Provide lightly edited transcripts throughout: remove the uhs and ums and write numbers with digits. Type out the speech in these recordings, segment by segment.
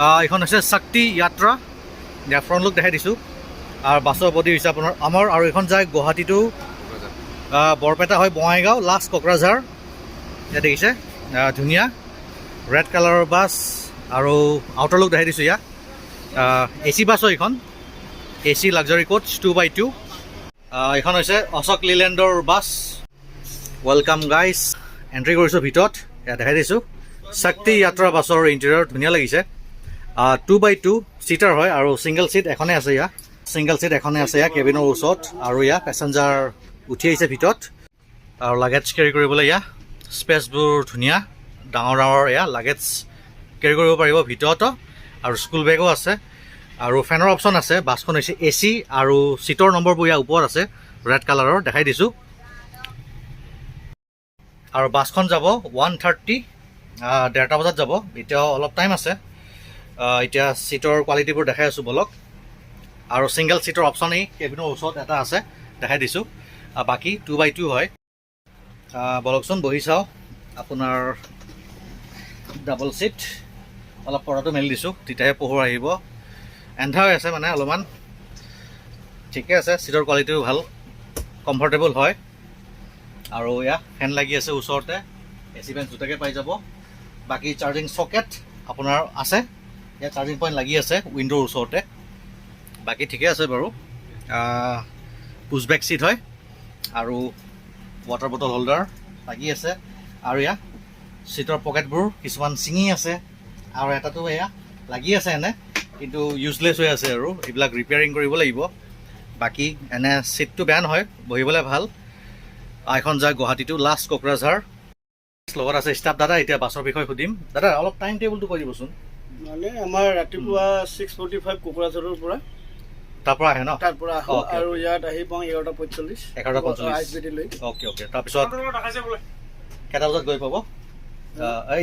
এইখন হৈছে শক্তি যাত্ৰা। ইয়াৰ ফ্ৰণ্ট লুক দেখাই দিছোঁ। আৰু বাছৰ বডি হৈছে আপোনাৰ আমাৰ, আৰু এইখন যায় গুৱাহাটী টু বৰপেটা হয় বঙাইগাঁও লাষ্ট কোকৰাঝাৰ। ইয়াত দেখিছে ধুনীয়া ৰেড কালাৰৰ বাছ। আৰু আউটাৰ লুক দেখাই দিছোঁ ইয়াত। AC বাছ হয় এইখন, AC লাক্সাৰী কোচ 2x2। এইখন হৈছে অশোক লিলেণ্ডৰ বাছ। ৱেলকাম গাইজ, এণ্ট্ৰি কৰিছোঁ ভিতৰত। ইয়াত দেখাই দিছোঁ শক্তি যাত্ৰা বাছৰ ইণ্টেৰিয়ৰ ধুনীয়া লাগিছে। 2x2 চিটাৰ হয় আৰু ছিংগল চিট এখনে আছে ইয়াত। কেবিনৰ ওচৰত। আৰু ইয়াত পেচেঞ্জাৰ উঠি আহিছে ভিতৰত। আৰু লাগেজ কেৰি কৰিবলৈ ইয়াত স্পেচবোৰ ধুনীয়া, ডাঙৰ লাগেজ কেৰি কৰিব পাৰিব ভিতৰতো। আৰু স্কুল বেগো আছে আৰু ফেনৰ অপশ্যন আছে। বাছখন হৈছে AC আৰু চিটৰ নম্বৰবোৰ ইয়াৰ ওপৰত আছে ৰেড কালাৰৰ, দেখাই দিছোঁ। আৰু বাছখন যাব 1:30, 1:30 বজাত যাব। এতিয়াও অলপ টাইম আছে। এতিয়া চিটৰ কোৱালিটিবোৰ দেখাই আছোঁ বলক। আৰু ছিংগল চিটৰ অপশ্যন এই কেবিনৰ ওচৰত এটা আছে, দেখাই দিছোঁ। বাকী 2x2 হয়। বলকচোন বহি চাওঁ। আপোনাৰ ডাবল চিট, অলপ পৰ্দাটো মেলি দিছোঁ তেতিয়াহে পোহৰ আহিব। এন্ধাৰ হৈ আছে মানে অলপমান। ঠিকে আছে, চিটৰ কোৱালিটিও ভাল, কমফৰ্টেবল হয়। আৰু ইয়াত ফেন লাগি আছে ওচৰতে, AC ফেন দুটাকে পাই যাব। বাকী চাৰ্জিং চকেট আপোনাৰ আছে, ইয়াত চাৰ্জিং পইণ্ট লাগি আছে উইণ্ডোৰ ওচৰতে। বাকী ঠিকে আছে বাৰু। পুছবেক চিট হয় আৰু ৱাটাৰ বটল হোল্ডাৰ লাগি আছে। আৰু ইয়াত চিটৰ পকেটবোৰ কিছুমান ছিঙি আছে আৰু এটাতো এয়া লাগি আছে এনে, কিন্তু ইউজলেছ হৈ আছে আৰু এইবিলাক ৰিপেয়াৰিং কৰিব লাগিব। বাকী এনে চিটটো বেয়া নহয়, বহিবলৈ ভাল। এখন যায় গুৱাহাটী টু লাষ্ট কোকৰাঝাৰ। লগত আছে ষ্টাফ দাদা। এতিয়া বাছৰ বিষয়ে সুধিম। দাদা অলপ টাইম টেবুলটো কৈ দিবচোন। মানে আমাৰ ৰাতিপুৱা 6:45 কোকৰাঝাৰৰ পৰা তাৰ পৰা আহে ন? তাৰ পৰা আহোঁ আৰু ইয়াত আহি পাওঁ 11:45। 11:45। অ'কে। তাৰপিছত কেইটা বজাত গৈ পাব?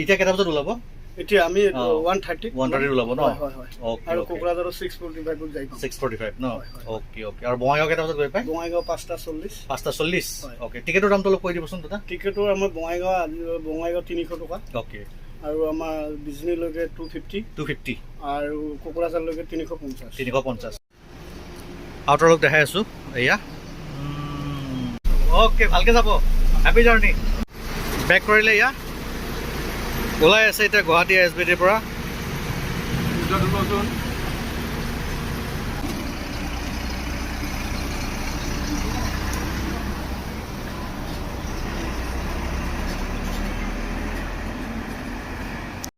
এতিয়া কেইটা বজাত ওলাব? এতিয়া আমি 1:30 ওলাব ন? আৰু কোকৰাঝাৰৰ 6:45 যাই পাওঁ। 6:45 ন? অ'কে। আৰু বঙাইগাঁও কেইটা বজাত গৈ পায়? বঙাইগাঁও 5:40। 5:40। অ'কে। টিকেটৰ দামটো অলপ কৈ দিবচোন দাদা। টিকেটৰ আমাৰ বঙাইগাঁও 300 টকা। অ'কে। আৰু আমাৰ বিজনীলৈকে 250। 250। আৰু কোকৰাঝাৰলৈকে 350। 350। আউটাৰ লুক দেখাই আছোঁ এয়া। অ'কে, ভালকৈ যাব। Happy journey. বেক কৰিলে এয়া ওলাই আছে এতিয়া গুৱাহাটী SBTৰ পৰা।